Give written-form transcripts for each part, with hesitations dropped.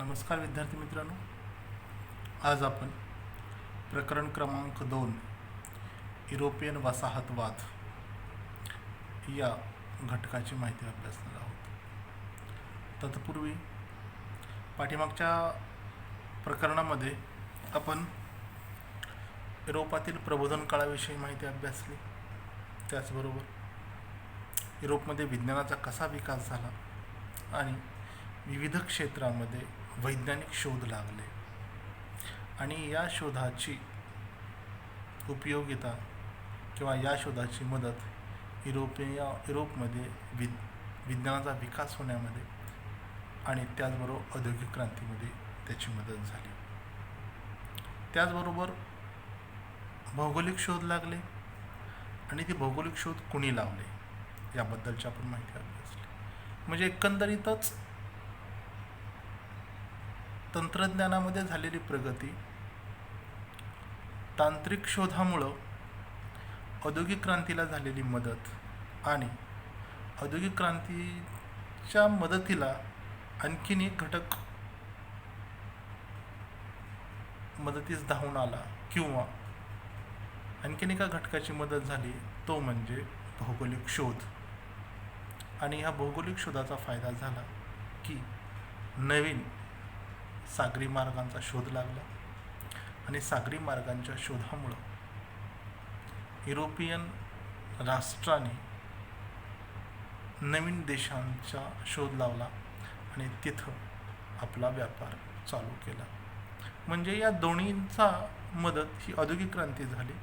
नमस्कार विद्यार्थी मित्रांनो, आज आपण प्रकरण क्रमांक 2 युरोपियन वसाहतवाद या घटकाची माहिती अभ्यासणार आहोत. तत्पूर्वी पाठीमागच्या प्रकरणामध्ये आपण युरोपातील प्रबोधन काळाविषयी माहिती अभ्यासली. त्याचबरोबर युरोपमध्ये विज्ञानाचा कसा विकास झाला आणि विविध क्षेत्रामध्ये वैज्ञानिक शोध लागले आणि या शोधाची उपयोगिता किंवा या शोधाची मदत युरोपमध्ये विज्ञानाचा विकास होण्यामध्ये आणि त्याचबरोबर औद्योगिक क्रांतीमध्ये त्याची मदत झाली. त्याचबरोबर भौगोलिक शोध लागले आणि ते भौगोलिक शोध कुणी लावले याबद्दलची आपण माहिती अभ्यासली. म्हणजे एकंदरीतच तंत्रज्ञानामध्ये झालेली प्रगती, तांत्रिक शोधामुळं औद्योगिक क्रांतीला झालेली मदत आणि औद्योगिक क्रांतीच्या मदतीला आणखीन एक घटक मदतीस धावून आला किंवा आणखीन एका घटकाची मदत झाली, तो म्हणजे भौगोलिक शोध. आणि ह्या भौगोलिक शोधाचा फायदा झाला की नवीन सागरी मार्गांचा शोध लागला आणि सागरी मार्गांच्या शोधामुळं युरोपियन राष्ट्रांनी नवीन देशांचा शोध लावला आणि तिथं आपला व्यापार चालू केला. म्हणजे या दोन्हींचा मदत ही औद्योगिक क्रांती झाली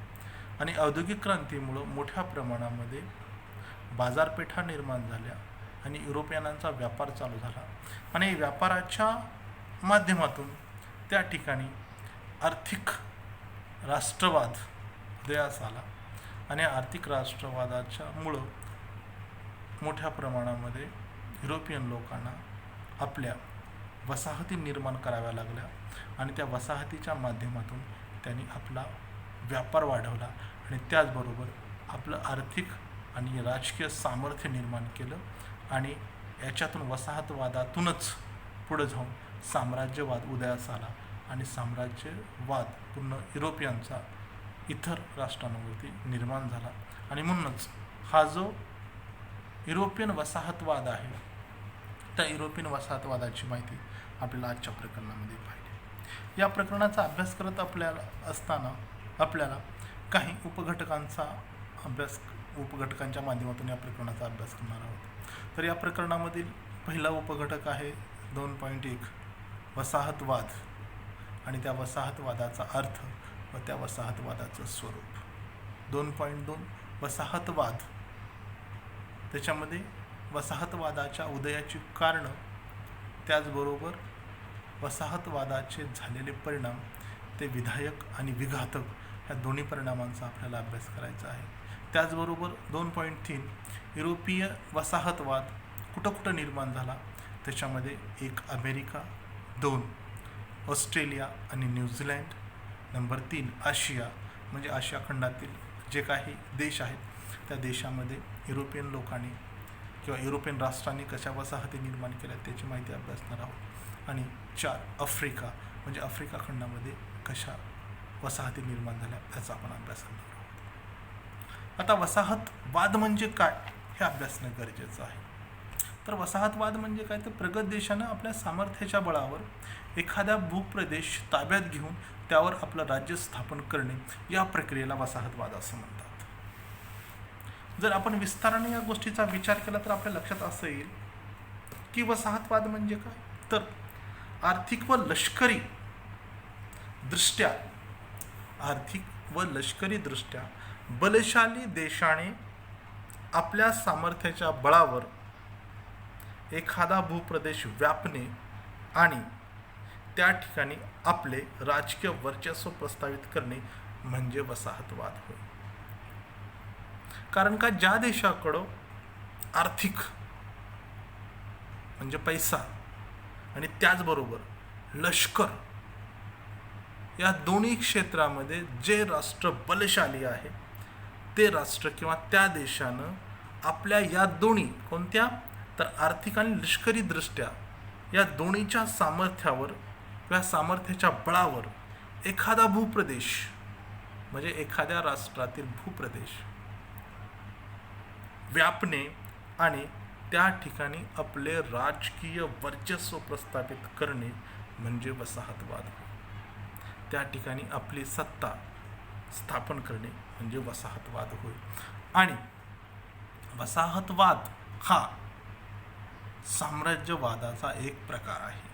आणि औद्योगिक क्रांतीमुळं मोठ्या प्रमाणामध्ये बाजारपेठा निर्माण झाल्या आणि युरोपियनांचा व्यापार चालू झाला आणि व्यापाराच्या माध्यमातून त्या ठिकाणी आर्थिक राष्ट्रवाद उदयास आला आणि आर्थिक राष्ट्रवादाच्या मुळं मोठ्या प्रमाणामध्ये युरोपियन लोकांना आपल्या वसाहती निर्माण कराव्या लागल्या आणि त्या वसाहतीच्या माध्यमातून त्यांनी आपला व्यापार वाढवला आणि त्याचबरोबर आपलं आर्थिक आणि राजकीय सामर्थ्य निर्माण केलं आणि याच्यातून वसाहतवादातूनच पुढे जाऊन साम्राज्यवाद उदयास आला आणि साम्राज्यवाद पूर्ण युरोपियनचा इतर राष्ट्रांवरती निर्माण झाला. आणि म्हणूनच हा जो युरोपियन वसाहतवाद आहे, त्या युरोपियन वसाहतवादाची माहिती आपल्याला आजच्या प्रकरणामध्ये पाहिली. या प्रकरणाचा अभ्यास करत असताना आपल्याला काही उपघटकांच्या माध्यमातून या प्रकरणाचा अभ्यास करणार आहोत. तर या प्रकरणामधील पहिला उपघटक आहे 2.1 वसाहतवाद आणि त्या वसाहतवादाचा अर्थ व त्या वसाहतवादाचं स्वरूप. 2.2 वसाहतवाद, त्याच्यामध्ये वसाहतवादाच्या उदयाची कारणं, त्याचबरोबर वसाहतवादाचे झालेले परिणाम, ते विधायक आणि विघातक ह्या दोन्ही परिणामांचा आपल्याला अभ्यास करायचा आहे. त्याचबरोबर 2.3 युरोपीय वसाहतवाद कुठं निर्माण झाला, त्याच्यामध्ये 1 अमेरिका, 2 ऑस्ट्रेलिया आणि न्यूझीलँड, नंबर 3 आशिया, म्हणजे आशिया खंडातील जे काही देश आहेत त्या देशामध्ये युरोपियन लोकांनी किंवा युरोपियन राष्ट्रांनी कशा वसाहती निर्माण केल्या त्याची माहिती अभ्यासणार आहोत. आणि 4 आफ्रिका, म्हणजे आफ्रिका खंडामध्ये कशा वसाहती निर्माण झाल्या याचा आपण अभ्यास करणार आहोत. आता वसाहतवाद म्हणजे काय हे अभ्यासणं गरजेचं आहे. तर वसाहतवाद म्हणजे काय, तर प्रगत देशानं आपल्या सामर्थ्याच्या बळावर एखादा भूप्रदेश ताब्यात घेऊन त्यावर आपलं राज्य स्थापन करणे, या प्रक्रियेला वसाहतवाद असं म्हणतात. जर आपण विस्ताराने या गोष्टीचा विचार केला तर आपल्या लक्षात असं येईल की वसाहतवाद म्हणजे काय, तर आर्थिक व लष्करी दृष्ट्या बलशाली देशाने आपल्या सामर्थ्याच्या बळावर एखादा भूप्रदेश व्यापणे आणि त्या ठिकाणी आपले राजकीय वर्चस्व प्रस्थापित करणे म्हणजे वसाहतवाद होय. कारण का, ज्या देशाकडं आर्थिक म्हणजे पैसा आणि त्याचबरोबर लष्कर या दोन्ही क्षेत्रामध्ये जे राष्ट्र बलशाली आहे ते राष्ट्र किंवा त्या देशानं आपल्या या दोन्ही कोणत्या, तर आर्थिक आणि लष्करी दृष्ट्या या दोन्हीच्या सामर्थ्यावर या सामर्थ्याच्या बळावर एखादा भूप्रदेश म्हणजे एखाद्या राष्ट्रातील भूप्रदेश व्यापणे आणि त्या ठिकाणी आपले राजकीय वर्चस्व प्रस्थापित करणे म्हणजे वसाहतवाद. त्या ठिकाणी आपली सत्ता स्थापन करणे म्हणजे वसाहतवाद होय. आणि वसाहतवाद हा साम्राज्यवादाचा एक प्रकार आहे.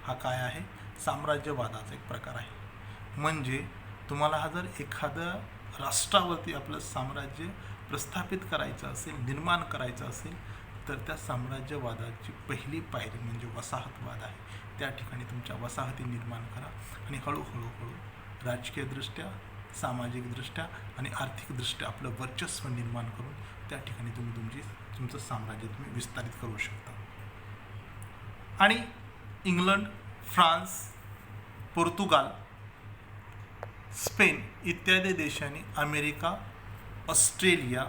हा काय आहे? साम्राज्यवादाचा एक प्रकार आहे. म्हणजे तुम्हाला हा जर एखाद्या राष्ट्रावरती आपलं साम्राज्य प्रस्थापित करायचं असेल, निर्माण करायचं असेल, तर त्या साम्राज्यवादाची पहिली पायरी म्हणजे वसाहतवाद आहे. त्या ठिकाणी तुमच्या वसाहती निर्माण करा आणि हळूहळू राजकीयदृष्ट्या, सामाजिकदृष्ट्या आणि आर्थिकदृष्ट्या आपलं वर्चस्व निर्माण करून त्या ठिकाणी तुम्ही तुमचं साम्राज्य तुम्ही विस्तारित करू शकता. आणि इंग्लंड, फ्रान्स, पोर्तुगाल, स्पेन इत्यादी देशांनी अमेरिका, ऑस्ट्रेलिया,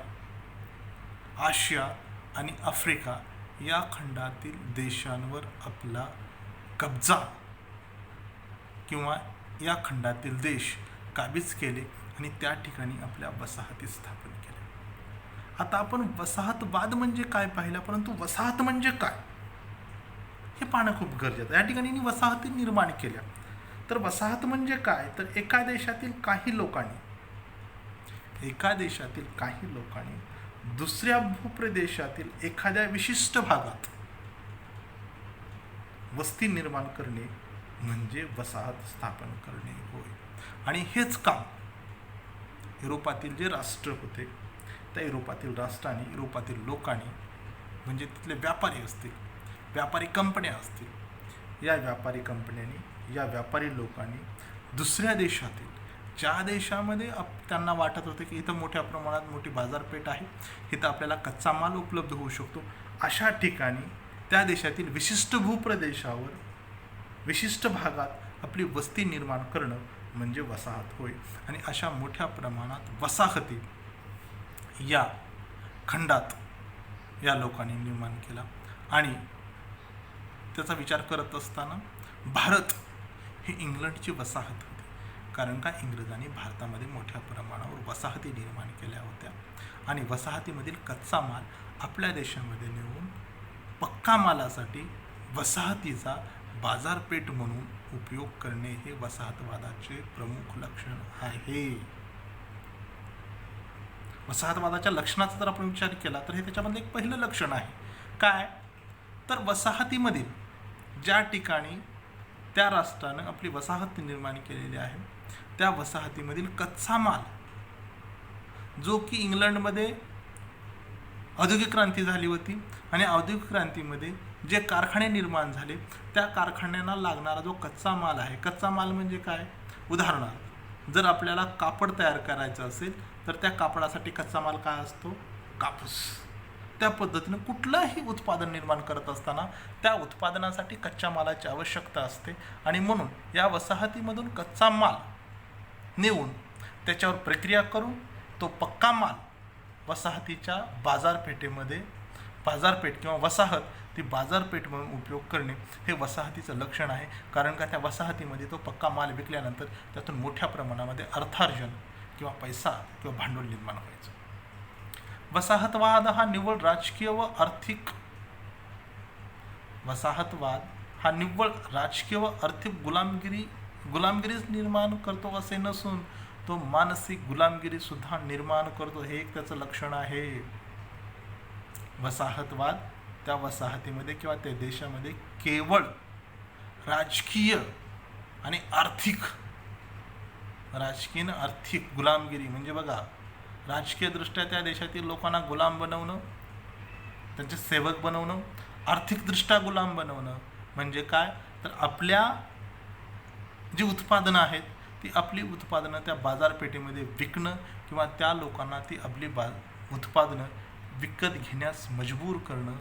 आशिया आणि आफ्रिका या खंडातील देशांवर आपला कब्जा किंवा या खंडातील देश काबीज केले आणि त्या ठिकाणी आपल्या वसाहती स्थापन केल्या. आता आपण वसाहतवाद म्हणजे काय पाहिलं, परंतु वसाहत म्हणजे काय हे पाहणं खूप गरजेचं आहे. या ठिकाणी वसाहती निर्माण केल्या. तर वसाहत म्हणजे काय, तर एका देशातील काही लोकांनी दुसऱ्या भूप्रदेशातील एखाद्या विशिष्ट भागात वस्ती निर्माण करणे म्हणजे वसाहत स्थापन करणे होय. आणि हेच काम युरोपातील जे राष्ट्र होते त्या युरोपातील राष्ट्रांनी, युरोपातील लोकांनी म्हणजे तिथले व्यापारी असतील, व्यापारी कंपन्या असतील, या व्यापारी कंपन्यांनी, या व्यापारी लोकांनी दुसऱ्या देशातील ज्या देशामध्ये त्यांना वाटत होतं की इथं मोठ्या प्रमाणात मोठी बाजारपेठ आहे, इथं आपल्याला कच्चा माल उपलब्ध होऊ शकतो, अशा ठिकाणी त्या देशातील विशिष्ट भूप्रदेशावर, विशिष्ट भागात आपली वस्ती निर्माण करणं म्हणजे वसाहत होय. आणि अशा मोठ्या प्रमाणात वसाहती या खंडात या लोकांनी निर्माण केला. आणि त्याचा विचार करत असताना भारत ही इंग्लंडची वसाहत होती. कारण का, इंग्रजांनी भारतामध्ये मोठ्या प्रमाणावर वसाहती निर्माण केल्या होत्या आणि वसाहतीमधील कच्चा माल आपल्या देशामध्ये नेऊन पक्का मालासाठी वसाहतीचा बाजारपेठ म्हणून उपयोग करणे हे वसाहतवादाचे प्रमुख लक्षण आहे. वसाहतवादाच्या लक्षणाचा जर आपण विचार केला तर हे त्याच्यामधलं एक पहिलं लक्षण आहे. काय, तर वसाहतीमधील ज्या ठिकाणी त्या राष्ट्रानं आपली वसाहत निर्माण केलेली आहे त्या वसाहतीमधील कच्चा माल, जो की इंग्लंडमध्ये औद्योगिक क्रांती झाली होती आणि औद्योगिक क्रांतीमध्ये जे कारखाने निर्माण झाले त्या कारखान्यांना लागणारा जो कच्चा माल आहे, कच्चा माल म्हणजे काय, उदाहरणार्थ जर आपल्याला कापड तयार करायचं असेल तर त्या कापडासाठी कच्चा माल काय असतो, कापूस. त्या पद्धतीनं कुठलंही उत्पादन निर्माण करत असताना त्या उत्पादनासाठी कच्च्या मालाची आवश्यकता असते आणि म्हणून या वसाहतीमधून कच्चा माल नेऊन त्याच्यावर प्रक्रिया करून तो पक्का माल वसाहतीच्या बाजारपेठेमध्ये, बाजारपेठ किंवा वसाहत ती बाजारपेठ म्हणून उपयोग करणे हे वसाहतीचं लक्षण आहे. कारण का, त्या वसाहतीमध्ये तो पक्का माल विकल्यानंतर त्यातून मोठ्या प्रमाणामध्ये अर्थार्जन किंवा पैसा किंवा भांडवल निर्माण व्हायचं. वसाहतवाद हा निव्वळ राजकीय व आर्थिक गुलामगिरीच निर्माण करतो असे नसून तो मानसिक गुलामगिरी सुद्धा निर्माण करतो, हे एक त्याचं लक्षण आहे. वसाहतवाद त्या वसाहतीमध्ये किंवा त्या देशामध्ये केवळ राजकीय आणि आर्थिक गुलामगिरी म्हणजे बघा, राजकीयदृष्ट्या त्या देशातील लोकांना गुलाम बनवणं, त्यांचे सेवक बनवणं, आर्थिकदृष्ट्या गुलाम बनवणं म्हणजे काय, तर आपल्या जी उत्पादनं आहेत ती आपली उत्पादनं त्या बाजारपेठेमध्ये विकणं किंवा त्या लोकांना ती आपली उत्पादनं विकत घेण्यास मजबूर करणं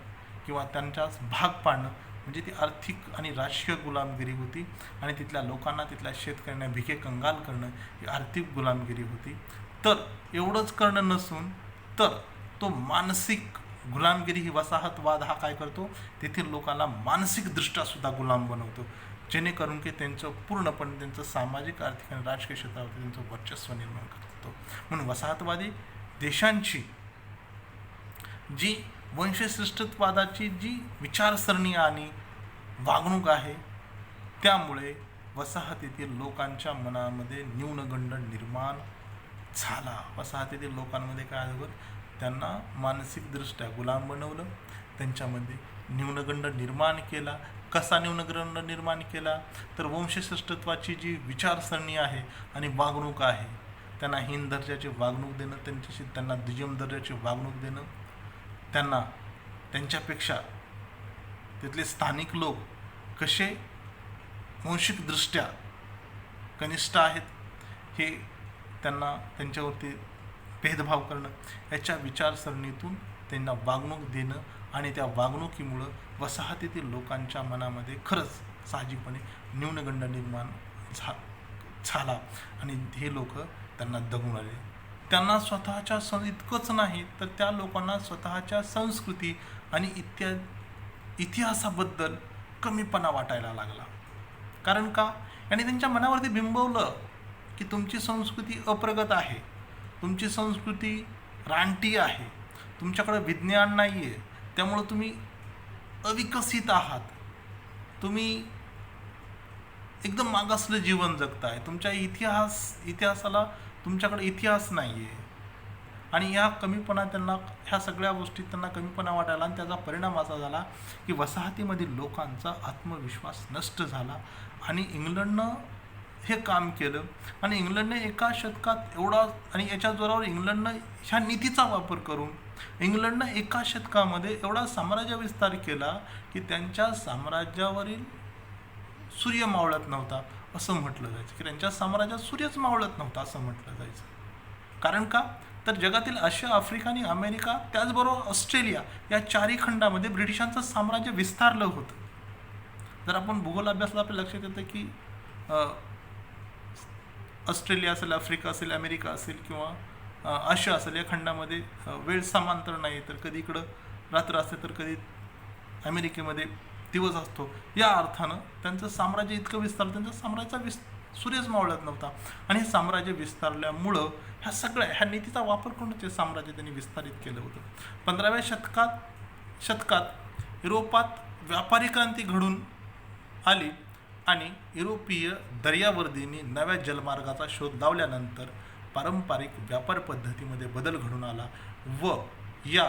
किंवा त्यांच्यास भाग पाडणं म्हणजे ती आर्थिक आणि राजकीय गुलामगिरी होती. आणि तिथल्या लोकांना, तिथल्या शेतकऱ्यांना भिके कंगाल करणं ही आर्थिक गुलामगिरी होती. तर एवढंच करणं नसून तर तो मानसिक गुलामगिरी ही वसाहतवाद हा काय करतो, तेथील लोकांना मानसिकदृष्ट्या सुद्धा गुलाम बनवतो, जेणेकरून की त्यांचं पूर्णपणे त्यांचं सामाजिक, आर्थिक आणि राजकीय क्षेत्रावरती त्यांचं वर्चस्व निर्माण करतो. म्हणून वसाहतवादी देशांची जी वंशश्रेष्ठत्वादाची जी विचारसरणी आणि वागणूक आहे, त्यामुळे वसाहतीतील लोकांच्या मनामध्ये न्यूनगंड निर्माण झाला. वसाहतीतील लोकांमध्ये काय झालं, त्यांना मानसिकदृष्ट्या गुलाम बनवलं, त्यांच्यामध्ये न्यूनगंड निर्माण केला. कसा न्यूनगंड निर्माण केला, तर वंशश्रेष्ठत्वाची जी विचारसरणी आहे आणि वागणूक आहे, त्यांना हीन दर्जाची वागणूक देणं, त्यांना दुय्यम दर्जाची वागणूक देणं, त्यांना त्यांच्यापेक्षा तिथले स्थानिक लोक कसे वांशिकदृष्ट्या कनिष्ठ आहेत हे त्यांना त्यांच्यावरती भेदभाव करणं, याच्या विचारसरणीतून त्यांना वागणूक देणं आणि त्या वागणुकीमुळं वसाहतीतील लोकांच्या मनामध्ये खरंच साहजिकपणे न्यूनगंड निर्माण झाला आणि हे लोक त्यांना दगून आले. त्यांना स्वतःच्या इतकंच नाही तर त्या लोकांना स्वतःच्या संस्कृती आणि इतिहासाबद्दल कमीपणा वाटायला लागला. कारण का, आणि त्यांच्या मनावरती बिंबवलं की तुमची संस्कृती अप्रगत आहे, तुमची संस्कृती रानटी आहे, तुमच्याकडे विज्ञान नाही आहे, त्यामुळं तुम्ही अविकसित आहात, तुम्ही एकदम मागासलं जीवन जगताय, तुमच्या इतिहासाला तुमच्याकडे इतिहास नाही आहे. आणि ह्या कमीपणा त्यांना, ह्या सगळ्या गोष्टीत त्यांना कमीपणा वाटायला आणि त्याचा परिणाम असा झाला की वसाहतीमधील लोकांचा आत्मविश्वास नष्ट झाला आणि इंग्लंडनं हे काम केलं. आणि इंग्लंडने एका शतकात एवढा, आणि याच्या जोरावर इंग्लंडनं ह्या नीतीचा वापर करून इंग्लंडनं एका शतकामध्ये एवढा साम्राज्य विस्तार केला की त्यांच्या साम्राज्यावरील सूर्य मावळत नव्हता असं म्हटलं जायचं, की त्यांच्या साम्राज्यात सूर्यच मावळत नव्हता असं म्हटलं जायचं. कारण का, तर जगातील आशिया, आफ्रिका आणि अमेरिका त्याचबरोबर ऑस्ट्रेलिया या चारही खंडामध्ये ब्रिटिशांचं साम्राज्य विस्तारलं होतं. जर आपण भूगोल अभ्यासला आपल्या लक्षात येतं की ऑस्ट्रेलिया असेल, आफ्रिका असेल, अमेरिका असेल किंवा आशिया असेल, या खंडामध्ये वेळ समांतर नाही, तर कधी इकडं रात्र असते तर कधी अमेरिकेमध्ये दिवस असतो. या अर्थानं त्यांचं साम्राज्य इतकं विस्तारलं, त्यांच्या साम्राज्याचा सूर्यच मावळत नव्हता. आणि हे साम्राज्य विस्तारल्यामुळं ह्या नीतीचा वापर करून ते साम्राज्य त्यांनी विस्तारित केलं होतं. 15व्या शतकात युरोपात व्यापारी क्रांती घडून आली आणि युरोपीय दर्यावर्दींनी नव्या जलमार्गाचा शोध लावल्यानंतर पारंपरिक व्यापार पद्धतीमध्ये बदल घडून आला व या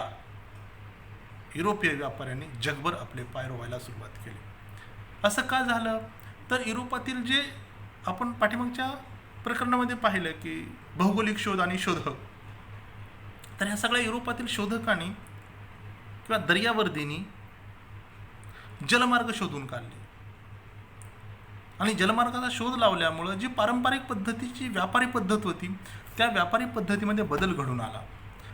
युरोपीय व्यापाऱ्यांनी जगभर आपले पाय रोवायला सुरुवात केली. असं का झालं, तर युरोपातील जे आपण पाठीमागच्या प्रकरणामध्ये पाहिलं की भौगोलिक शोध आणि शोधक, तर ह्या सगळ्या युरोपातील शोधकांनी किंवा दर्यावर्दींनी जलमार्ग शोधून काढले आणि जलमार्गाचा शोध लावल्यामुळं जी पारंपरिक पद्धतीची व्यापारी पद्धत होती त्या व्यापारी पद्धतीमध्ये बदल घडून आला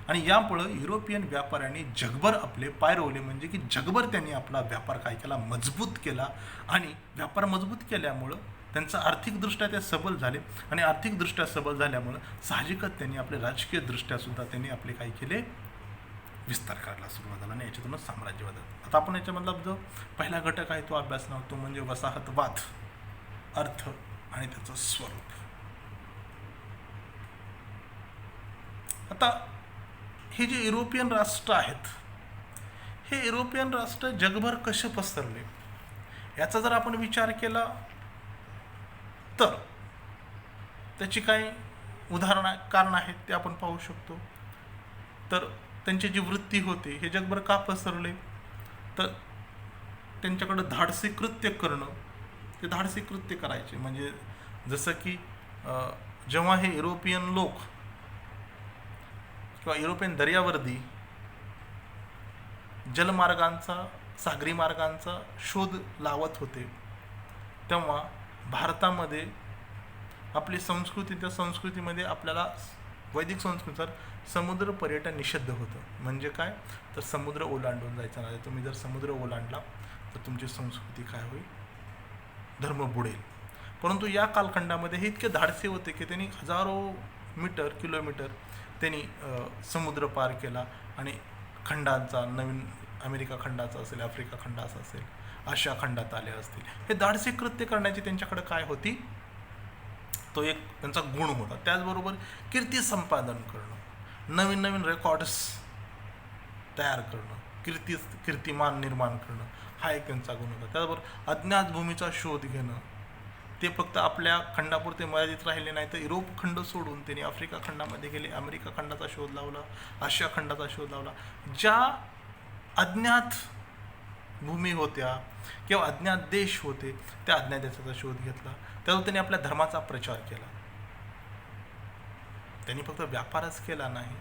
आणि यामुळं युरोपियन व्यापाऱ्यांनी जगभर आपले पाय रोवले. म्हणजे की जगभर त्यांनी आपला व्यापार काय केला, मजबूत केला. आणि व्यापार मजबूत केल्यामुळं त्यांचं आर्थिकदृष्ट्या ते सबल झाले आणि आर्थिकदृष्ट्या सबल झाल्यामुळं साहजिकच त्यांनी आपले राजकीयदृष्ट्यासुद्धा त्यांनी आपले काय केले, विस्तार करायला सुरुवात झाला आणि याच्यातूनच साम्राज्यवाद. आता आपण याच्यामधला जो पहिला घटक आहे तो अभ्यासणार, तो म्हणजे वसाहतवाद, अर्थ आणि त्याचं स्वरूप. आता हे जे युरोपियन राष्ट्र आहेत, हे युरोपियन राष्ट्र जगभर कसे पसरले याचा जर आपण विचार केला तर त्याची काही कारण आहेत ते आपण पाहू शकतो. तर त्यांची जी वृत्ती होती हे जगभर का पसरले, तर त्यांच्याकडं धाडसी कृत्य करणं, ते धाडसी कृत्य करायचे. म्हणजे जसं की जेव्हा हे युरोपियन लोक किंवा युरोपियन दर्यावर्दी जलमार्गांचा, सागरी मार्गांचा शोध लावत होते, तेव्हा भारतामध्ये आपली संस्कृती, त्या संस्कृतीमध्ये आपल्याला वैदिक संस्कृतीनुसार समुद्र पर्यटन निषिद्ध होतं. म्हणजे काय, तर समुद्र ओलांडून जायचं नाही. तुम्ही जर समुद्र ओलांडला तर तुमची संस्कृती काय होईल, धर्म बुडेल. परंतु या कालखंडामध्ये हे इतके धाडसे होते की त्यांनी हजारो किलोमीटर त्यांनी समुद्र पार केला आणि खंडांचा, नवीन अमेरिका खंडाचा असेल, आफ्रिका खंडाचा असेल, आशिया खंडात आले असतील. हे धाडसी कृत्य करण्याची त्यांच्याकडे काय होती, तो एक त्यांचा गुण होता. त्याचबरोबर कीर्ती संपादन करणं, नवीन नवीन रेकॉर्ड्स तयार करणं, कीर्तिमान निर्माण करणं, हा एक त्यांचा गुण होता. त्याचबरोबर अज्ञात भूमीचा शोध घेणं, ते फक्त आपल्या खंडापुरते मर्यादित राहिले नाही तर युरोप खंड सोडून त्यांनी आफ्रिका खंडामध्ये गेले, अमेरिका खंडाचा शोध लावला, आशिया खंडाचा शोध लावला. ज्या अज्ञात भूमी होत्या किंवा अज्ञात देश होते, त्या अज्ञात देशाचा शोध घेतला. त्यावर त्यांनी आपल्या धर्माचा प्रचार केला. त्यांनी फक्त व्यापारच केला नाही,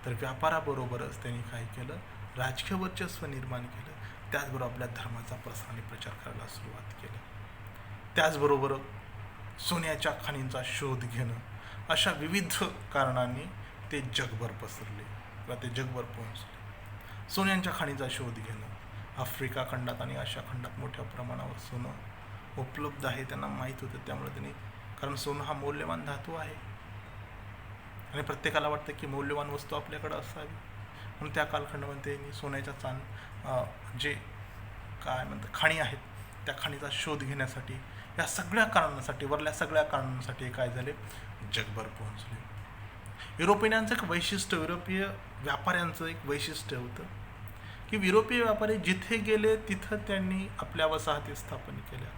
तर व्यापाराबरोबरच त्यांनी काय केलं, राजकीय वर्चस्व निर्माण केलं. त्याचबरोबर आपल्या धर्माचा प्रसार आणि प्रचार करायला सुरुवात केली. त्याचबरोबर सोन्याच्या खाणींचा शोध घेणं, अशा विविध कारणांनी ते जगभर पसरले किंवा ते जगभर पोहोचले. सोन्यांच्या खाणींचा शोध घेणं, आफ्रिका खंडात आणि आशिया खंडात मोठ्या प्रमाणावर सोनं उपलब्ध आहे, त्यांना माहीत होतं. त्यामुळे त्यांनी, कारण सोनं हा मौल्यवान धातू आहे आणि प्रत्येकाला वाटतं की मौल्यवान वस्तू आपल्याकडं असावी, म्हणून त्या कालखंडामध्ये त्यांनी सोन्याच्या जे काय म्हणतात खाणी आहेत, त्या खाणीचा शोध घेण्यासाठी, या सगळ्या कारणांसाठी, वरल्या सगळ्या कारणांसाठी काय झाले, जगभर पोहोचले. युरोपियनांचं एक वैशिष्ट्य, युरोपीय व्यापाऱ्यांचं एक वैशिष्ट्य होतं की युरोपीय व्यापारी जिथे गेले तिथं त्यांनी आपल्या वसाहती स्थापन केल्या.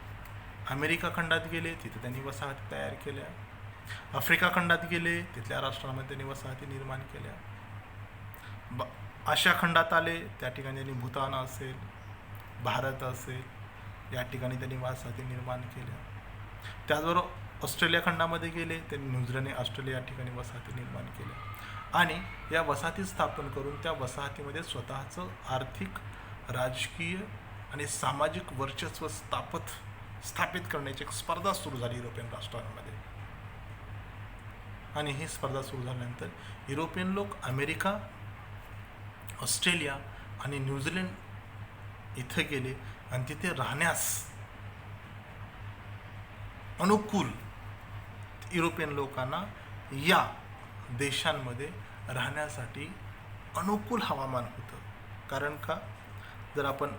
अमेरिका खंडात गेले तिथे त्यांनी वसाहती तयार केल्या, आफ्रिका खंडात गेले तिथल्या राष्ट्रांमध्ये त्यांनी वसाहती निर्माण केल्या, आशिया खंडात आले त्या ठिकाणी त्यांनी भूतान असेल, भारत असेल, या ठिकाणी त्यांनी वसाहती निर्माण केल्या. त्याचबरोबर ऑस्ट्रेलिया खंडामध्ये गेले, त्यांनी न्यूझीलंड, ऑस्ट्रेलिया या ठिकाणी वसाहती निर्माण केल्या आणि या वसाहती स्थापन करून त्या वसाहतीमध्ये स्वतःचं आर्थिक, राजकीय आणि सामाजिक वर्चस्व स्थापित करण्याची एक स्पर्धा सुरू झाली युरोपियन राष्ट्रांमध्ये. आणि ही स्पर्धा सुरू झाल्यानंतर युरोपियन लोक अमेरिका, ऑस्ट्रेलिया आणि न्यूझीलंड इथे गेले आणि तिथे राहण्यास अनुकूल, युरोपियन लोकांना या देशांमध्ये राहण्यासाठी अनुकूल हवामान होतं. कारण का, जर आपण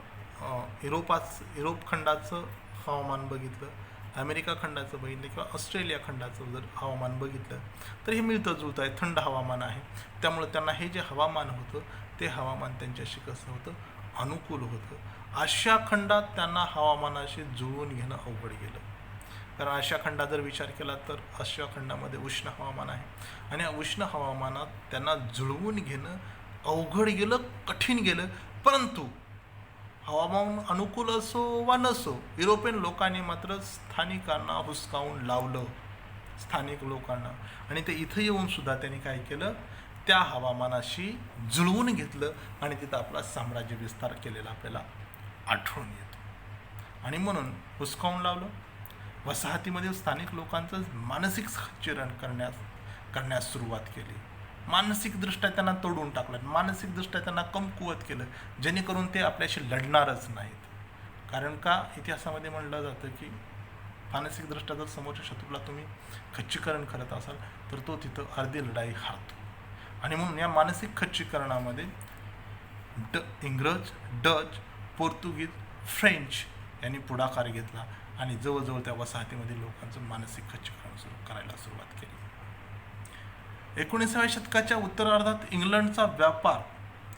युरोप खंडाचं हवामान बघितलं, अमेरिका खंडाचं बघितलं किंवा ऑस्ट्रेलिया खंडाचं जर हवामान बघितलं तर हे मिळतं जुळतं आहे, थंड हवामान आहे. त्यामुळे त्यांना हे जे हवामान होतं ते हवामान त्यांच्याशी कसं होतं, अनुकूल होतं. आशिया खंडात त्यांना हवामानाशी जुळवून घेणं अवघड गेलं, कारण आशिया खंडात जर विचार केला तर आशिया खंडामध्ये उष्ण हवामान आहे आणि या उष्ण हवामानात त्यांना जुळवून घेणं अवघड गेलं, कठीण गेलं. परंतु हवामान अनुकूल असो वा नसो, युरोपियन लोकांनी मात्र स्थानिकांना हुसकावून लावलं, स्थानिक लोकांना, आणि ते इथं येऊन सुद्धा त्यांनी काय केलं, त्या हवामानाशी जुळवून घेतलं आणि तिथं आपला साम्राज्य विस्तार केलेला आपल्याला आढळून येतो. आणि म्हणून हुसकावून लावलं, वसाहतीमध्ये स्थानिक लोकांचं मानसिक खच्चीकरण करण्यास सुरुवात केली, मानसिकदृष्ट्या त्यांना तोडून टाकलं, मानसिकदृष्ट्या त्यांना कमकुवत केलं, जेणेकरून ते आपल्याशी लढणारच नाहीत. कारण का, इतिहासामध्ये म्हणलं जातं की मानसिकदृष्ट्या जर समोरच्या शत्रूला तुम्ही खच्चीकरण करत असाल तर तो तिथं अर्धी लढाई हारतो. आणि म्हणून या मानसिक खच्चीकरणामध्ये इंग्रज, डच, पोर्तुगीज, फ्रेंच यांनी पुढाकार घेतला आणि जवळजवळ त्या वसाहतीमध्ये लोकांचं मानसिक खच्चीकरण करायला सुरुवात केली. 19व्या शतकाच्या उत्तरार्धात इंग्लंडचा व्यापार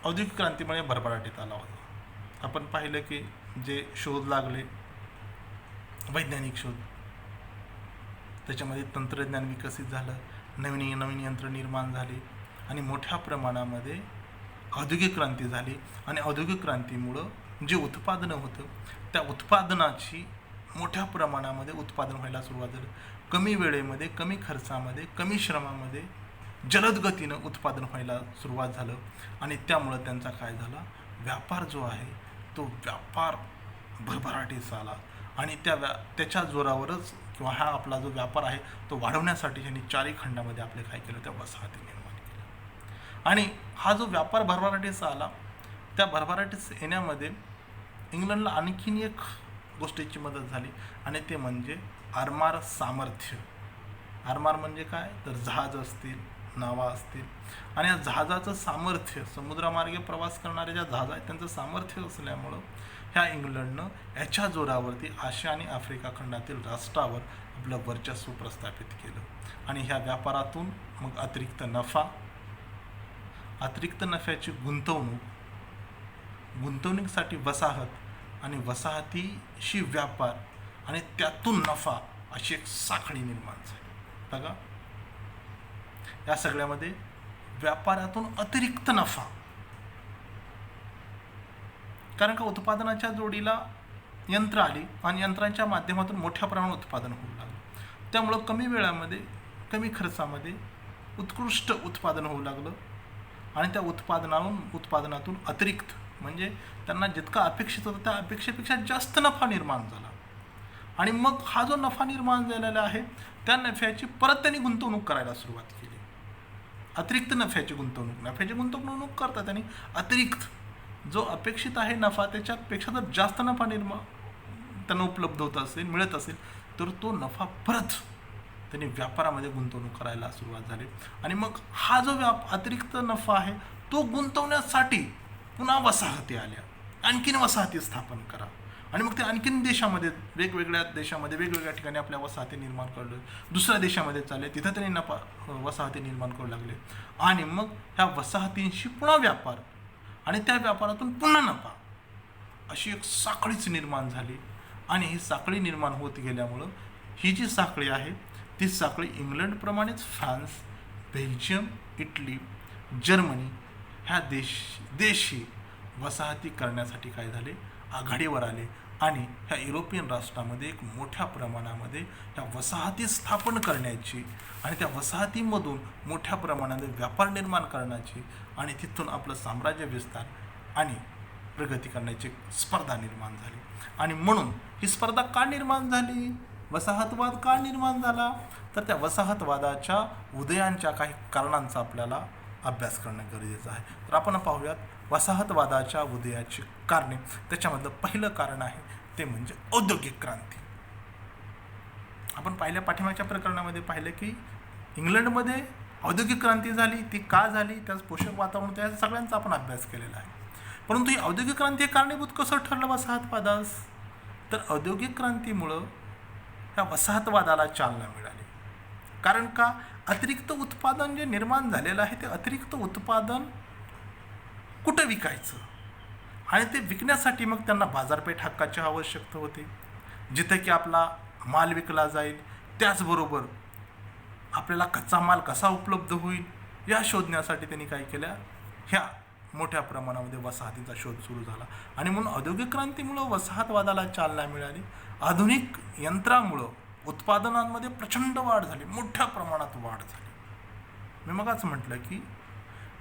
औद्योगिक क्रांतीमुळे भरभराटीत आला होता. आपण पाहिलं की जे शोध लागले, वैज्ञानिक शोध, त्याच्यामध्ये तंत्रज्ञान विकसित झालं, नवीन यंत्र निर्माण झाली आणि मोठ्या प्रमाणामध्ये औद्योगिक क्रांती झाली. आणि औद्योगिक क्रांतीमुळं जे उत्पादनं होतं त्या उत्पादनाची मोठ्या प्रमाणामध्ये उत्पादन व्हायला सुरुवात झाली. कमी वेळेमध्ये, कमी खर्चामध्ये, कमी श्रमामध्ये जलद गतीनं उत्पादन व्हायला सुरुवात झालं आणि त्यामुळं त्यांचा काय झाला, व्यापार जो आहे तो व्यापार भरभराटीस आला. आणि त्याच्या जोरावरच किंवा हा आपला जो व्यापार आहे तो वाढवण्यासाठी त्यांनी चारही खंडामध्ये आपले काय केलं, त्या वसाहती निर्माण केल्या. आणि हा जो व्यापार भरभराटीस आला, त्या भरभराटीस येण्यामध्ये इंग्लंडला आणखीन एक गोष्टीची मदत झाली आणि ते म्हणजे आरमार सामर्थ्य. आरमार म्हणजे काय, तर जहाज असतील, नावा असतील आणि या जहाजाचं सामर्थ्य, समुद्रमार्गे प्रवास करणारे ज्या जहाज आहेत त्यांचं सामर्थ्य असल्यामुळं ह्या इंग्लंडनं याच्या जोरावरती आशिया आणि आफ्रिका खंडातील राष्ट्रावर आपलं वर्चस्व प्रस्थापित केलं आणि ह्या व्यापारातून मग अतिरिक्त नफ्याची गुंतवणुकीसाठी वसाहत आणि वसाहतीशी व्यापार आणि त्यातून नफा अशी एक साखळी निर्माण झाली. बघा, या सगळ्यामध्ये व्यापारातून अतिरिक्त नफा, कारण का उत्पादनाच्या जोडीला यंत्र आली आणि यंत्रांच्या माध्यमातून मोठ्या प्रमाणात उत्पादन होऊ लागलं. त्यामुळं कमी वेळामध्ये कमी खर्चामध्ये उत्कृष्ट उत्पादन होऊ लागलं आणि त्या उत्पादनातून अतिरिक्त म्हणजे त्यांना जितका अपेक्षित होतं त्या अपेक्षेपेक्षा जास्त नफा निर्माण झाला आणि मग हा जो नफा निर्माण झालेला आहे त्या नफ्याची परत त्यांनी गुंतवणूक करायला सुरुवात केली. अतिरिक्त नफ्याची गुंतवणूक करतात त्यांनी अतिरिक्त जो अपेक्षित आहे नफा त्याच्यापेक्षा जर जास्त नफा त्यांना उपलब्ध होत असेल, मिळत असेल, तर तो नफा परत त्यांनी व्यापारामध्ये गुंतवणूक करायला सुरुवात झाली आणि मग हा जो अतिरिक्त नफा आहे तो गुंतवण्यासाठी पुन्हा वसाहती आल्या, आणखीन वसाहती स्थापन करा आणि मग ते आणखीन वेगवेगळ्या देशामध्ये वेगवेगळ्या ठिकाणी आपल्या वसाहती निर्माण करू, दुसऱ्या देशामध्ये चालले तिथं त्यांनी वसाहती निर्माण करू लागले आणि मग ह्या वसाहतींशी पुन्हा व्यापार आणि त्या व्यापारातून पुन्हा नफा अशी एक साखळीच निर्माण झाली आणि ही साखळी निर्माण होत गेल्यामुळं ही जी साखळी आहे ती साखळी इंग्लंडप्रमाणेच फ्रान्स, बेल्जियम, इटली, जर्मनी ह्या देशी वसाहती करण्यासाठी काय झाले, आघाडीवर आले आणि ह्या युरोपियन राष्ट्रामध्ये एक मोठ्या प्रमाणामध्ये ह्या वसाहती स्थापन करण्याची आणि त्या वसाहतीमधून मोठ्या प्रमाणामध्ये व्यापार निर्माण करण्याची आणि तिथून आपलं साम्राज्य विस्तार आणि प्रगती करण्याची स्पर्धा निर्माण झाली. आणि म्हणून ही स्पर्धा का निर्माण झाली, वसाहतवाद का निर्माण झाला, तर त्या वसाहतवादाच्या उदयांच्या काही कारणांचा आपल्याला अभ्यास करणं गरजेचं आहे. तर आपण पाहूयात वसाहतवादाच्या उदयाची कारणे. त्याच्यामधलं पहिलं कारण आहे ते म्हणजे औद्योगिक क्रांती. आपण पाठीमागच्या प्रकरणामध्ये पाहिलं की इंग्लंडमध्ये औद्योगिक क्रांती झाली, ती का झाली, त्याचं पोषक वातावरण, त्या सगळ्यांचा आपण अभ्यास केलेला आहे. परंतु ही औद्योगिक क्रांती कारणीभूत कसं ठरलं वसाहतवादास, तर औद्योगिक क्रांतीमुळं ह्या वसाहतवादाला चालना मिळाली. कारण का, अतिरिक्त उत्पादन जे निर्माण झालेलं आहे ते अतिरिक्त उत्पादन कुठं विकायचं आणि ते विकण्यासाठी मग त्यांना बाजारपेठ हक्काची आवश्यकता होती, जिथे की आपला माल विकला जाईल, त्याचबरोबर आपल्याला कच्चा माल कसा उपलब्ध होईल या शोधण्यासाठी त्यांनी काय केल्या, ह्या मोठ्या प्रमाणामध्ये वसाहतीचा शोध सुरू झाला आणि म्हणून औद्योगिक क्रांतीमुळं वसाहतवादाला चालना मिळाली. आधुनिक यंत्रामुळं उत्पादनांमध्ये प्रचंड वाढ झाली, मोठ्या प्रमाणात वाढ झाली. मी मगाच म्हटलं की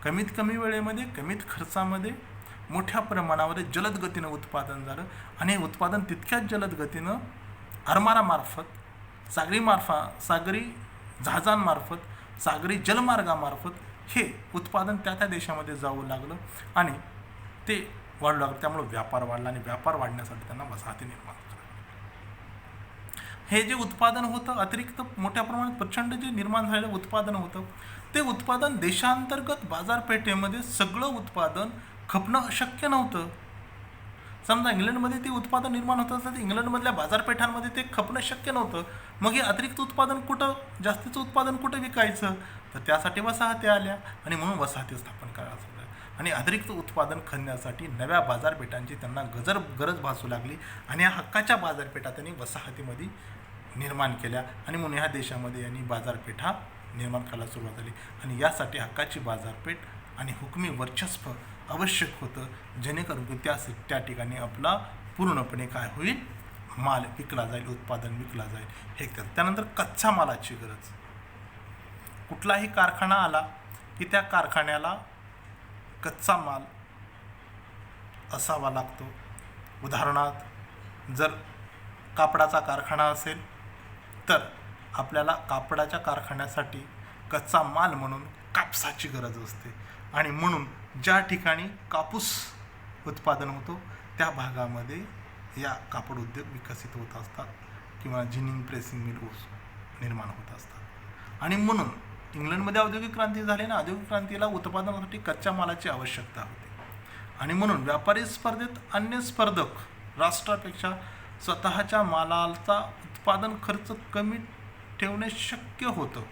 कमीत कमी वेळेमध्ये कमीत खर्चामध्ये मोठ्या प्रमाणावर जलद गतीनं उत्पादन झालं आणि हे उत्पादन तितक्याच जलद गतीनं आरमारामार्फत, सागरी जहाजांमार्फत, सागरी जलमार्गामार्फत हे उत्पादन त्या देशामध्ये जाऊ लागलं आणि ते वाढू लागलं. त्यामुळे व्यापार वाढला आणि व्यापार वाढण्यासाठी त्यांना वसाहती निर्माण झाल्या. हे जे उत्पादन होतं अतिरिक्त मोठ्या प्रमाणात प्रचंड जे निर्माण झालेलं उत्पादन होतं ते उत्पादन देशांतर्गत बाजारपेठेमध्ये सगळं उत्पादन खपणं शक्य नव्हतं. समजा इंग्लंडमध्ये ते उत्पादन निर्माण होतं तर इंग्लंडमधल्या बाजारपेठांमध्ये ते खपणं शक्य नव्हतं. मग हे अतिरिक्त उत्पादन जास्तीचं उत्पादन कुठं विकायचं, तर त्यासाठी वसाहती आल्या आणि म्हणून वसाहती स्थापन करायला सुरू झाल्या आणि अतिरिक्त उत्पादन खणण्यासाठी नव्या बाजारपेठांची त्यांना गरज भासू लागली आणि या हक्काच्या बाजारपेठा त्यांनी वसाहतीमध्ये निर्माण केल्या आणि म्हणून ह्या देशामध्ये यांनी बाजारपेठा निर्माण करायला सुरुवात झाली आणि यासाठी हक्काची बाजारपेठ आणि हुकमी वर्चस्व आवश्यक होतं, जेणेकरून त्या ठिकाणी आपला पूर्णपणे काय होईल, माल विकला जाईल, उत्पादन विकला जाईल. हे त्यानंतर कच्च्या मालाची गरज. कुठलाही कारखाना आला की त्या कारखान्याला कच्चा माल असावा लागतो. उदाहरणार्थ जर कापडाचा कारखाना असेल तर आपल्याला कापडाच्या कारखान्यासाठी कच्चा माल म्हणून कापसाची गरज असते आणि म्हणून ज्या ठिकाणी कापूस उत्पादन होतो त्या भागामध्ये या कापड उद्योग विकसित होत असतात किंवा जिनिंग प्रेसिंग मिल निर्माण होत असतात आणि म्हणून इंग्लंडमध्ये औद्योगिक क्रांती झाली ना, औद्योगिक क्रांतीला उत्पादनासाठी कच्च्या मालाची आवश्यकता होती आणि म्हणून व्यापारी स्पर्धेत अन्य स्पर्धक राष्ट्रापेक्षा स्वतःच्या मालाचा उत्पादन खर्च कमी ठेवणे शक्य होतं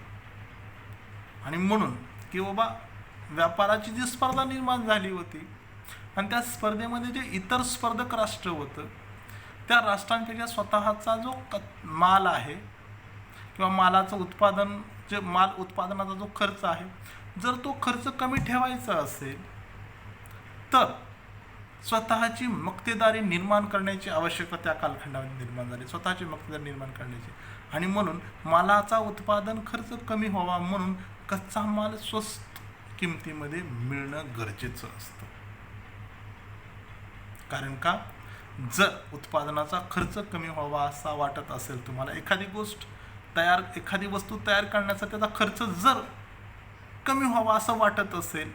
आणि म्हणून की बाबा व्यापाराची जी स्पर्धा निर्माण झाली होती आणि त्या स्पर्धेमध्ये जे इतर स्पर्धक राष्ट्र होतं त्या राष्ट्रांपेक्षा स्वतःचा जो माल आहे किंवा मालाचं उत्पादन जे माल उत्पादनाचा जो खर्च आहे जर तो खर्च कमी ठेवायचा असेल तर स्वतःची मक्तेदारी निर्माण करण्याची आवश्यकता त्या कालखंडामध्ये निर्माण झाली, स्वतःची मक्तेदारी निर्माण करण्याची आणि म्हणून मालाचा उत्पादन खर्च कमी व्हावा म्हणून कच्चा माल स्वस्त किमतीमध्ये मिळणं गरजेचं असतं. कारण का जर उत्पादनाचा खर्च कमी व्हावा असा वाटत असेल तुम्हाला, एखादी वस्तू तयार करण्याचा त्याचा खर्च जर कमी व्हावा असं वाटत असेल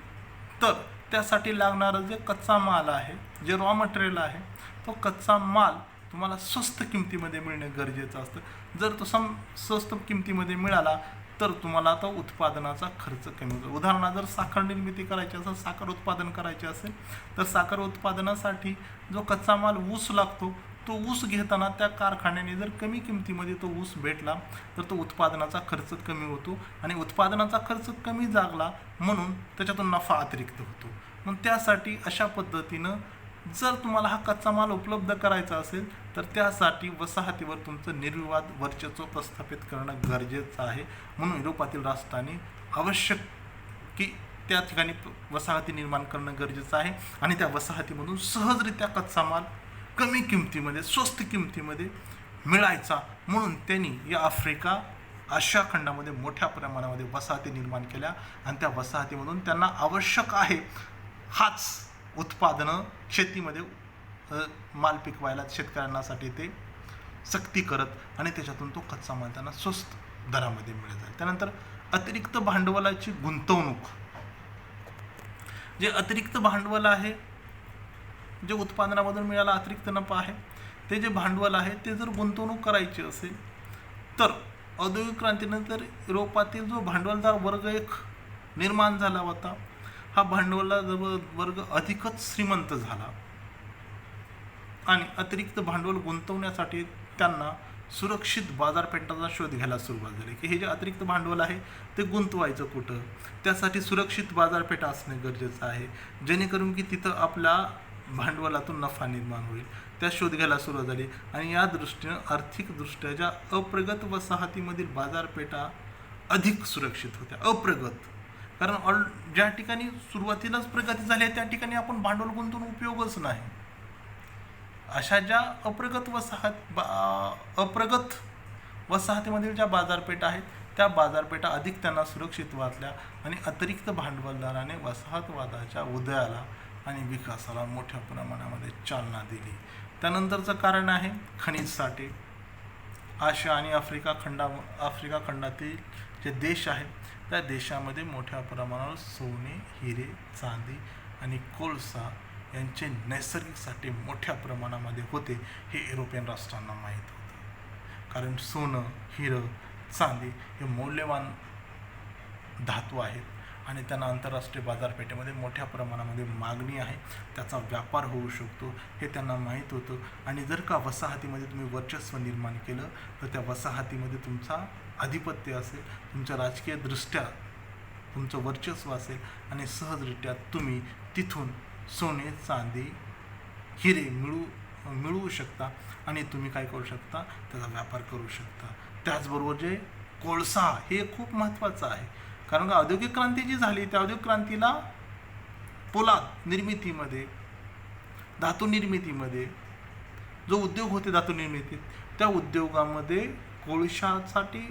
तर त्यासाठी लागणारं जे कच्चा माल आहे, जे रॉ मटेरियल आहे, तो कच्चा माल तुम्हाला स्वस्त किमतीमध्ये मिळणे गरजेचं असतं. जर तो स्वस्त किमतीमध्ये मिळाला तर तुम्हाला तो उत्पादनाचा खर्च कमी होतो. उदाहरणार्थ जर साखर निर्मिती करायची असेल, साखर उत्पादन करायचे असेल तर साखर उत्पादनासाठी जो कच्चा माल ऊस लागतो तो ऊस घेताना त्या कारखान्याने जर कमी किमतीमध्ये तो ऊस भेटला तर तो उत्पादनाचा खर्च कमी होतो आणि उत्पादनाचा खर्च कमी लागला म्हणून त्याच्यातून नफा अतिरिक्त होतो. मग त्यासाठी अशा पद्धतीनं जर तुम्हाला हा कच्चा माल उपलब्ध करायचा असेल तर त्यासाठी वसाहतीवर तुमचं निर्विवाद वर्चस्व प्रस्थापित करणं गरजेचं आहे. म्हणून युरोपातील राष्ट्रांनी आवश्यक की त्या ठिकाणी वसाहती निर्माण करणं गरजेचं आहे आणि त्या वसाहतीमधून सहजरित्या कच्चा माल कमी किमतीमध्ये स्वस्त किमतीमध्ये मिळायचा म्हणून त्यांनी या आशिया खंडामध्ये मोठ्या प्रमाणामध्ये वसाहती निर्माण केल्या आणि त्या वसाहतीमधून त्यांना आवश्यक आहे हाच उत्पादनं शेतीमध्ये माल पिकवायला शेतकऱ्यांसाठी ते सक्ती करत आणि त्याच्यातून तो कच्चा माल त्यांना स्वस्त दरामध्ये मिळत आहे. त्यानंतर अतिरिक्त भांडवलाची गुंतवणूक. जे अतिरिक्त भांडवल आहे, जे उत्पादनामधून मिळाला अतिरिक्त नफा आहे, ते जे भांडवल आहे ते जर गुंतवणूक करायची असेल तर औद्योगिक क्रांतीनंतर युरोपातील जो भांडवलदार वर्ग एक निर्माण झाला होता, हा भांडवलदार वर्ग अधिकच श्रीमंत झाला आणि अतिरिक्त भांडवल गुंतवण्यासाठी त्यांना सुरक्षित बाजारपेठांचा शोध घ्यायला सुरुवात झाली की हे जे अतिरिक्त भांडवल आहे ते गुंतवायचं कुठं, त्यासाठी सुरक्षित बाजारपेठ असणे गरजेचं आहे जेणेकरून की तिथं आपल्या भांडवलातून नफा निर्माण होईल. त्या शोध घ्यायला सुरुवात झाली आणि या दृष्टीनं आर्थिकदृष्ट्या ज्या अप्रगत वसाहतीमधील बाजारपेठा अधिक सुरक्षित होत्या. अप्रगत कारण ज्या ठिकाणी सुरुवातीलाच प्रगती झाली आहे त्या ठिकाणी आपण भांडवल गुंतवून उपयोगच नाही. अशा ज्या अप्रगत वसाहतीमधील ज्या बाजारपेठा आहेत त्या बाजारपेठा अधिक त्यांना सुरक्षित वाटल्या आणि अतिरिक्त भांडवलदाराने वसाहतवादाच्या उदयाला आणि विकासाला मोठ्या प्रमाणामध्ये चालना दिली. त्यानंतरचं कारण आहे खनिज साठे. आशिया आणि आफ्रिका खंडातील जे देश आहेत त्या देशामध्ये मोठ्या प्रमाणावर सोने, हिरे, चांदी आणि कोळसा यांचे नैसर्गिक साठे मोठ्या प्रमाणामध्ये होते हे युरोपियन राष्ट्रांना माहीत होतं. कारण सोनं, हिरं, चांदी हे मौल्यवान धातू आहेत आणि त्यांना आंतरराष्ट्रीय बाजारपेठेमध्ये मोठ्या प्रमाणामध्ये मागणी आहे, त्याचा व्यापार होऊ शकतो हे त्यांना माहीत होतं. आणि जर का वसाहतीमध्ये तुम्ही वर्चस्व निर्माण केलं तर त्या वसाहतीमध्ये तुमचा आधिपत्य असेल, तुमच्या राजकीयदृष्ट्या तुमचं वर्चस्व असेल आणि सहजरित्या तुम्ही तिथून सोने, चांदी, हिरे मिळवू शकता आणि तुम्ही काय करू शकता, त्याचा व्यापार करू शकता. त्याचबरोबर जे कोळसा हे खूप महत्त्वाचं आहे कारण का औद्योगिक क्रांती जी झाली त्या औद्योगिक क्रांतीला पोलाद निर्मितीमध्ये, धातू निर्मितीमध्ये जो उद्योग होते धातू निर्मितीत त्या उद्योगामध्ये कोळशासाठी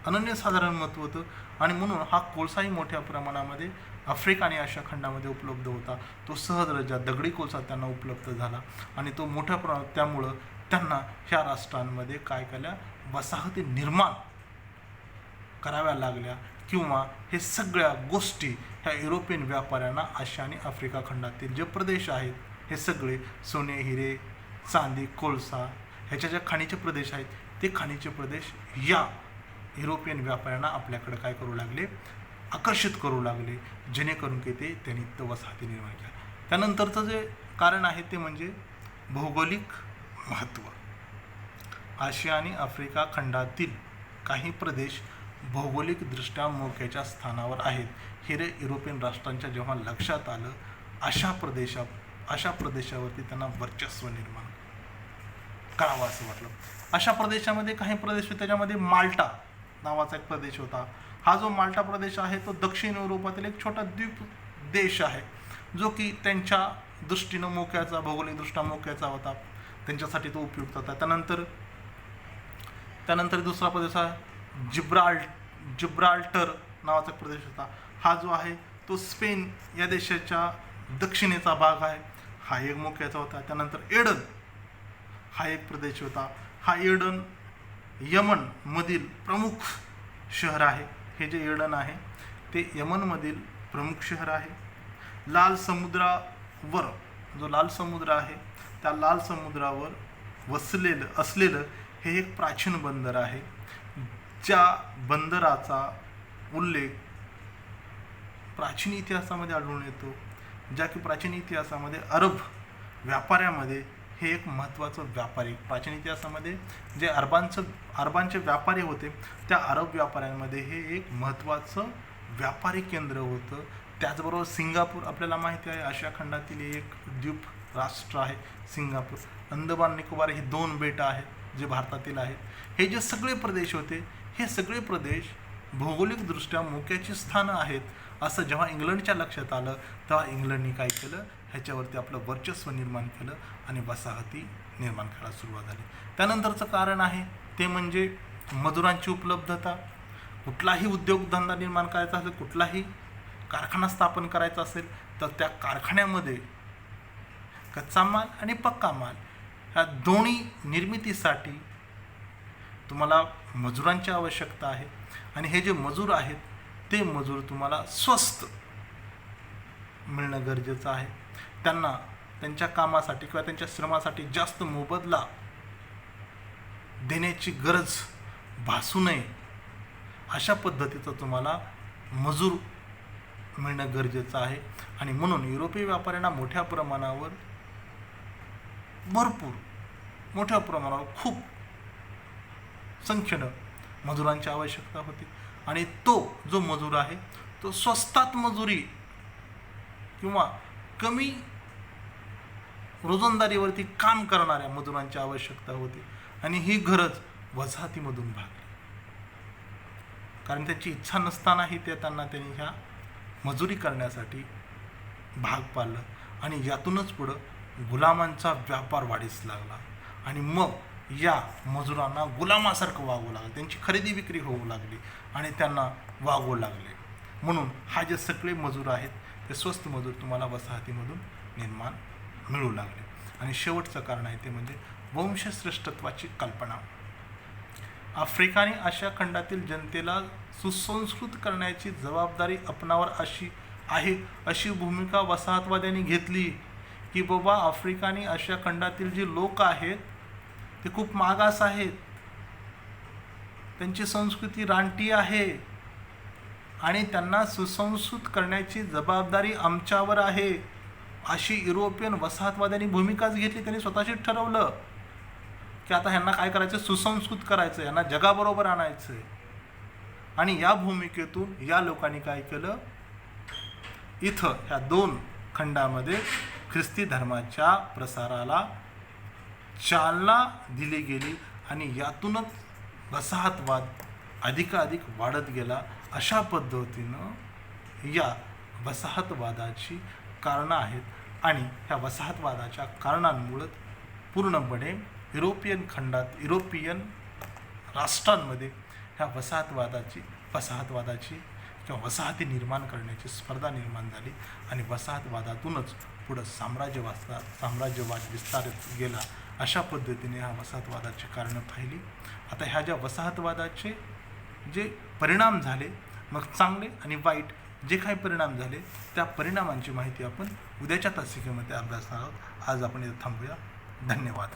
अनन्यसाधारण महत्त्व होतं आणि म्हणून हा कोळसाही मोठ्या प्रमाणामध्ये आफ्रिका आणि आशिया खंडामध्ये उपलब्ध होता. तो सहजरित्या दगडी कोळसा त्यांना उपलब्ध झाला आणि तो मोठ्या प्रमाणात त्यामुळं त्यांना ह्या राष्ट्रांमध्ये काय केल्या, वसाहती निर्माण कराव्या लागल्या किंवा हे सगळ्या गोष्टी ह्या युरोपियन व्यापाऱ्यांना आशिया आणि आफ्रिका खंडातील जे प्रदेश आहेत हे सगळे सोने, हिरे, चांदी, कोळसा ह्याच्या ज्या खाणीचे प्रदेश आहेत ते खाणीचे प्रदेश या युरोपियन व्यापाऱ्यांना आपल्याकडे काय करू लागले, आकर्षित करू लागले, जेणेकरून की त्यांनी तो वसाहती निर्माण केल्या. त्यानंतरचं जे कारण आहे ते म्हणजे भौगोलिक महत्त्व. आशिया आणि आफ्रिका खंडातील काही प्रदेश भौगोलिकदृष्ट्या मोक्याच्या स्थानावर आहेत. हे युरोपियन राष्ट्रांच्या जेव्हा लक्षात आलं, अशा प्रदेशावरती त्यांना वर्चस्व निर्माण करावं असं वाटलं. अशा प्रदेशामध्ये काही प्रदेश, त्याच्यामध्ये माल्टा नावाचा एक प्रदेश होता. हा जो माल्टा प्रदेश आहे तो दक्षिण युरोपातील एक छोटा द्वीप देश आहे, जो की त्यांच्या दृष्टीनं मोक्याचा, भौगोलिकदृष्ट्या मोक्याचा होता, त्यांच्यासाठी तो उपयुक्त होता. त्यानंतर दुसरा प्रदेश आहे जिब्राल्टर नावाचा प्रदेश होता. हा जो आहे तो स्पेन या देशाच्या दक्षिणेचा भाग आहे, हा एक मोक्याचा होता. त्यानंतर एडन हा एक प्रदेश होता. हा एडन यमनमधील प्रमुख शहर आहे. हे जे एडन आहे ते यमनमधील प्रमुख शहर आहे. लाल समुद्रावर, जो लाल समुद्र आहे त्या लाल समुद्रावर असलेलं हे एक प्राचीन बंदर आहे. ज्या बंदराचा उल्लेख प्राचीन इतिहासामध्ये आढळून येतो, ज्या की प्राचीन इतिहासामध्ये अरब व्यापाऱ्यामध्ये हे एक महत्त्वाचं व्यापारी, प्राचीन इतिहासामध्ये जे अरबांचे व्यापारी होते त्या अरब व्यापाऱ्यांमध्ये हे एक महत्त्वाचं व्यापारी केंद्र होतं. त्याचबरोबर सिंगापूर आपल्याला माहिती आहे, आशिया खंडातील एक द्वीप राष्ट्र आहे सिंगापूर. अंदमान निकोबार ही 2 बेटं आहेत जे भारतातील आहेत. हे जे सगळे प्रदेश होते, हे सगळे प्रदेश भौगोलिकदृष्ट्या मोक्याची स्थानं आहेत असं जेव्हा इंग्लंडच्या लक्षात आलं, तेव्हा इंग्लंडने काय केलं, ह्याच्यावरती आपलं वर्चस्व निर्माण केलं आणि वसाहती निर्माण करायला सुरुवात झाली. त्यानंतरचं कारण आहे ते म्हणजे मजुरांची उपलब्धता. कुठलाही उद्योगधंदा निर्माण करायचा असेल, कुठलाही कारखाना स्थापन करायचा असेल, तर त्या कारखान्यामध्ये कच्चा माल आणि पक्का माल ह्या दोन्ही निर्मितीसाठी तुम्हाला मजुरांची आवश्यकता आहे. आणि हे जे मजूर आहेत ते मजूर तुम्हाला स्वस्त मिळणं गरजेचं आहे. त्यांना त्यांच्या कामासाठी किंवा त्यांच्या श्रमासाठी जास्त मोबदला देण्याची गरज भासू नये अशा पद्धतीचं तुम्हाला मजूर मिळणं गरजेचं आहे. आणि म्हणून युरोपीय व्यापाऱ्यांना मोठ्या प्रमाणावर खूप संख्येनं मजुरांची आवश्यकता होती. आणि तो जो मजूर आहे तो स्वस्तात मजुरी किंवा कमी रोजंदारीवरती काम करणाऱ्या मजुरांची आवश्यकता होती. आणि ही गरज वसाहतीमधून भागली, कारण त्याची इच्छा नसतानाही त्यांनी ह्या मजुरी करण्यासाठी भाग पाडलं. आणि यातूनच पुढं गुलामांचा व्यापार वाढीस लागला. आणि मग या मजुरांना गुलामासारखं वागवू लागलं, त्यांची खरेदी विक्री होऊ लागली आणि त्यांना वागवू लागले. म्हणून हा जे सगळे मजूर आहेत ते स्वस्त मजूर तुम्हाला वसाहतीमधून निर्माण मिळू लागले. आणि शेवटचं कारण आहे ते म्हणजे वंशश्रेष्ठत्वाची कल्पना. आफ्रिका आणि आशिया खंडातील जनतेला सुसंस्कृत करण्याची जबाबदारी आपणावर अशी भूमिका वसाहतवाद्यांनी घेतली की बाबा आफ्रिका आणि आशिया खंडातील जे लोक आहेत ते खूप मागास आहेत, त्यांची संस्कृती रानटी आहे आणि त्यांना सुसंस्कृत करण्याची जबाबदारी आमच्यावर आहे अशी युरोपियन वसाहतवाद्यांनी भूमिकाच घेतली. त्यांनी स्वतःशीच ठरवलं की आता ह्यांना काय करायचं, सुसंस्कृत करायचं, यांना जगाबरोबर आणायचं. आणि या भूमिकेतून या लोकांनी काय केलं, इथं ह्या 2 खंडामध्ये ख्रिस्ती धर्माच्या प्रसाराला चालना दिली गेली आणि यातूनच वसाहतवाद अधिकाधिक वाढत गेला. अशा पद्धतीनं या वसाहतवादाची कारणं आहेत. आणि ह्या वसाहतवादाच्या कारणांमुळे पूर्णपणे युरोपियन राष्ट्रांमध्ये ह्या वसाहतवादाची किंवा वसाहती निर्माण करण्याची स्पर्धा निर्माण झाली. आणि वसाहतवादातूनच पुढं साम्राज्यवाद विस्तारत गेला. अशा पद्धतीने ह्या वसाहतवादाची कारणं पाहिली. आता ह्या ज्या वसाहतवादाचे जे परिणाम झाले, मग चांगले आणि वाईट जे काही परिणाम झाले त्या परिणामांची माहिती आपण उद्याच्या तासिकेमध्ये अभ्यासणार आहोत. आज आपण इथं थांबूया. धन्यवाद.